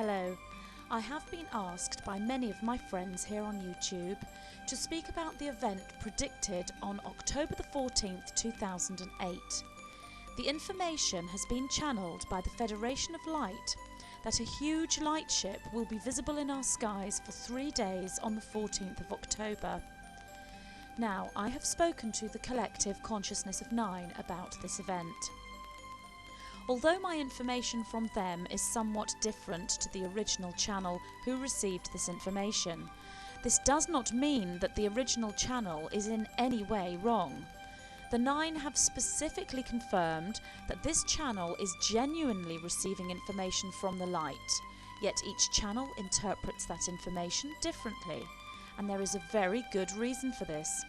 Hello. I have been asked by many of my friends here on YouTube to speak about the event predicted on October the 14th, 2008. The information has been channeled by the Federation of Light that a huge lightship will be visible in our skies for 3 days on the 14th of October. Now, I have spoken to the collective Consciousness of Nine about this event. Although my information from them is somewhat different to the original channel who received this information, this does not mean that the original channel is in any way wrong. The Nine have specifically confirmed that this channel is genuinely receiving information from the light, yet each channel interprets that information differently, and there is a very good reason for this.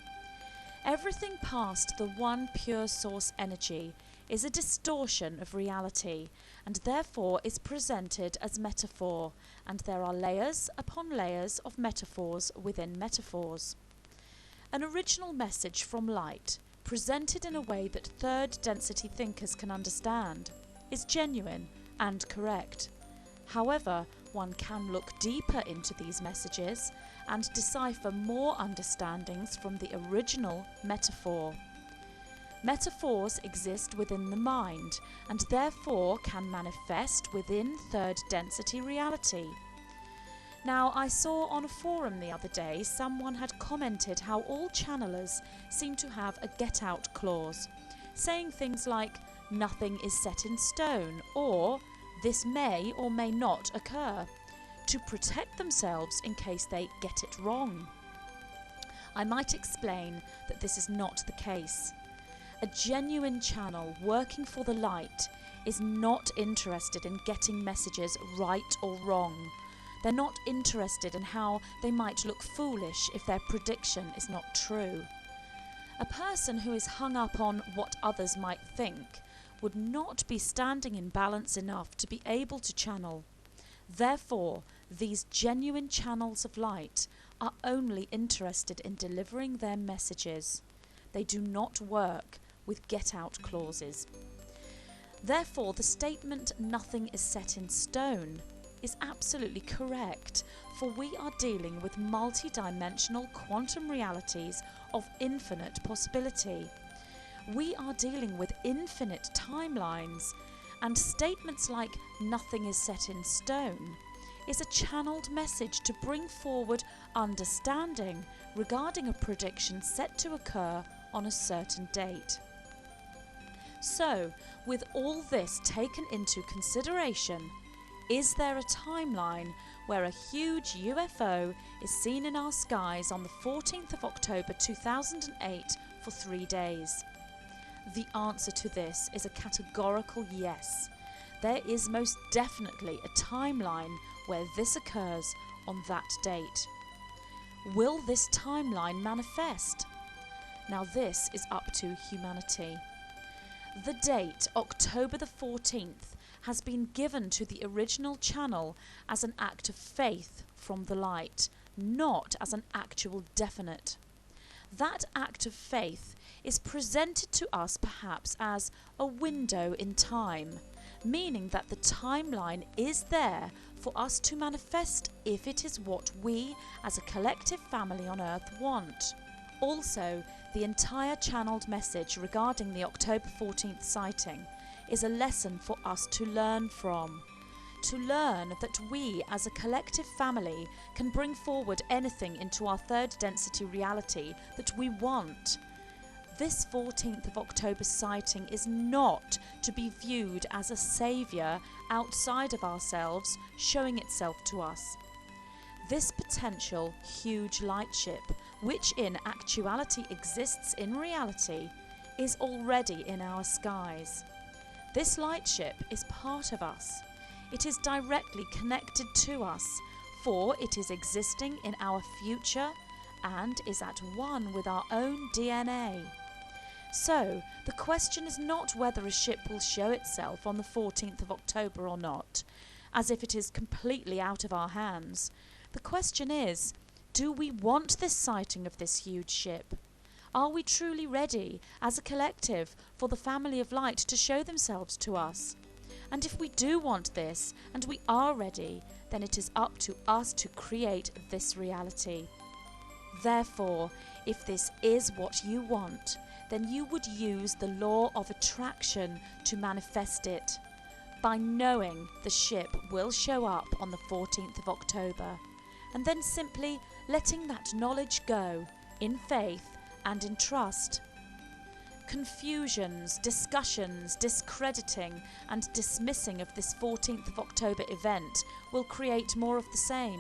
Everything past the one pure source energy is a distortion of reality, and therefore is presented as metaphor, and there are layers upon layers of metaphors within metaphors. An original message from light, presented in a way that third density thinkers can understand, is genuine and correct. However, one can look deeper into these messages and decipher more understandings from the original metaphor. Metaphors exist within the mind and therefore can manifest within third density reality. Now, I saw on a forum the other day someone had commented how all channelers seem to have a get out clause, saying things like, "Nothing is set in stone," or "This may or may not occur," to protect themselves in case they get it wrong. I might explain that this is not the case. A genuine channel working for the light is not interested in getting messages right or wrong. They're not interested in how they might look foolish if their prediction is not true. A person who is hung up on what others might think would not be standing in balance enough to be able to channel. Therefore, these genuine channels of light are only interested in delivering their messages. They do not work with get-out clauses. Therefore, the statement "nothing is set in stone" is absolutely correct, for we are dealing with multi-dimensional quantum realities of infinite possibility. We are dealing with infinite timelines, and statements like "nothing is set in stone" is a channeled message to bring forward understanding regarding a prediction set to occur on a certain date. So, with all this taken into consideration, is there a timeline where a huge UFO is seen in our skies on the 14th of October 2008 for 3 days? The answer to this is a categorical yes. There is most definitely a timeline where this occurs on that date. Will this timeline manifest? Now this is up to humanity. The date, October the 14th, has been given to the original channel as an act of faith from the light, not as an actual definite. That act of faith is presented to us perhaps as a window in time, meaning that the timeline is there for us to manifest if it is what we as a collective family on Earth want. Also, the entire channeled message regarding the October 14th sighting is a lesson for us to learn from. To learn that we as a collective family can bring forward anything into our third density reality that we want. This 14th of October sighting is not to be viewed as a saviour outside of ourselves showing itself to us. This potential huge lightship, which in actuality exists in reality, is already in our skies. This lightship is part of us. It is directly connected to us, for it is existing in our future and is at one with our own DNA. So, the question is not whether a ship will show itself on the 14th of October or not, as if it is completely out of our hands. The question is, do we want this sighting of this huge ship? Are we truly ready, as a collective, for the family of light to show themselves to us? And if we do want this, and we are ready, then it is up to us to create this reality. Therefore, if this is what you want, then you would use the law of attraction to manifest it, by knowing the ship will show up on the 14th of October, and then simply letting that knowledge go in faith and in trust. Confusions, discussions, discrediting and dismissing of this 14th of October event will create more of the same.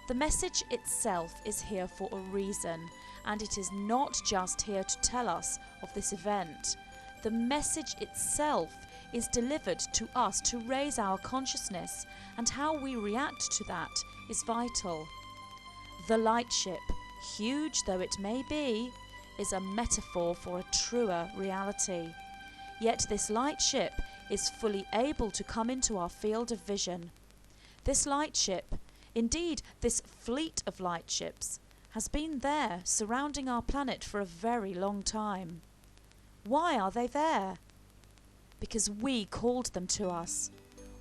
The message itself is here for a reason, and it is not just here to tell us of this event. The message itself is delivered to us to raise our consciousness, and how we react to that is vital. The Lightship, huge though it may be, is a metaphor for a truer reality. Yet this Lightship is fully able to come into our field of vision. This Lightship, indeed this fleet of Lightships, has been there surrounding our planet for a very long time. Why are they there? Because we called them to us.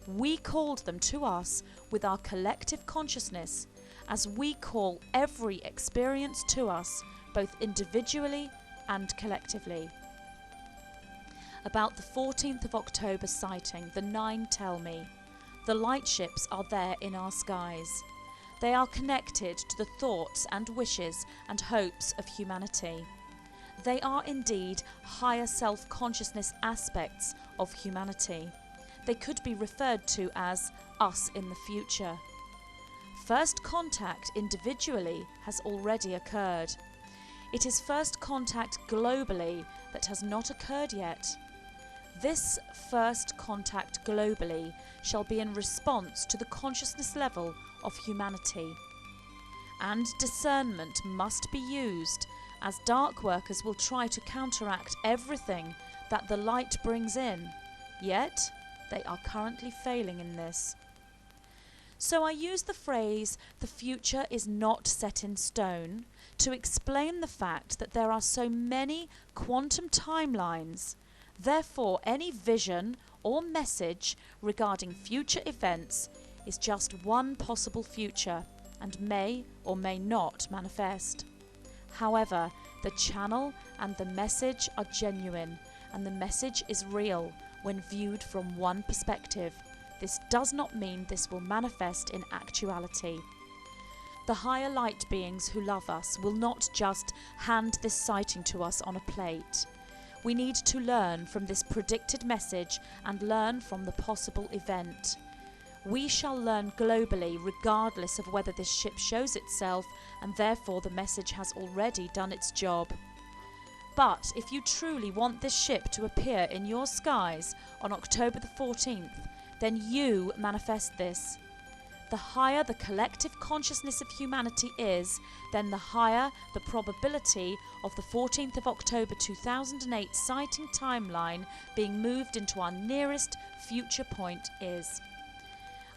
We called them to us with our collective consciousness, as we call every experience to us, both individually and collectively. About the 14th of October sighting, the 9 tell me, the Lightships are there in our skies. They are connected to the thoughts and wishes and hopes of humanity. They are indeed higher self-consciousness aspects of humanity. They could be referred to as us in the future. First contact individually has already occurred. It is first contact globally that has not occurred yet. This first contact globally shall be in response to the consciousness level of humanity. And discernment must be used, as dark workers will try to counteract everything that the light brings in, yet they are currently failing in this. So I use the phrase, the future is not set in stone, to explain the fact that there are so many quantum timelines. Therefore, any vision or message regarding future events is just one possible future and may or may not manifest. However, the channel and the message are genuine, and the message is real when viewed from one perspective. This does not mean this will manifest in actuality. The higher light beings who love us will not just hand this sighting to us on a plate. We need to learn from this predicted message and learn from the possible event. We shall learn globally regardless of whether this ship shows itself, and therefore the message has already done its job. But if you truly want this ship to appear in your skies on October the 14th, then you manifest this. The higher the collective consciousness of humanity is, then the higher the probability of the 14th of October 2008 sighting timeline being moved into our nearest future point is.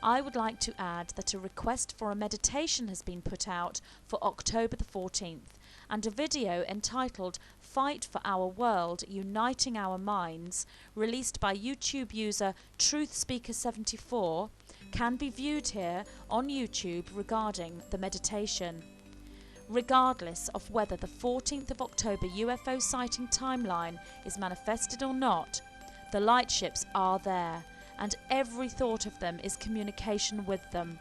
I would like to add that a request for a meditation has been put out for October the 14th, and a video entitled Fight for Our World, Uniting Our Minds, released by YouTube user TruthSpeaker74, can be viewed here on YouTube regarding the meditation. Regardless of whether the 14th of October UFO sighting timeline is manifested or not, the Lightships are there, and every thought of them is communication with them.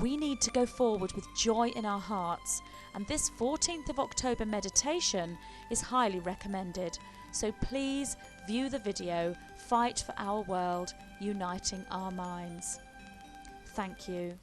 We need to go forward with joy in our hearts, and this 14th of October meditation is highly recommended. So please view the video, Fight for Our World, Uniting Our Minds. Thank you.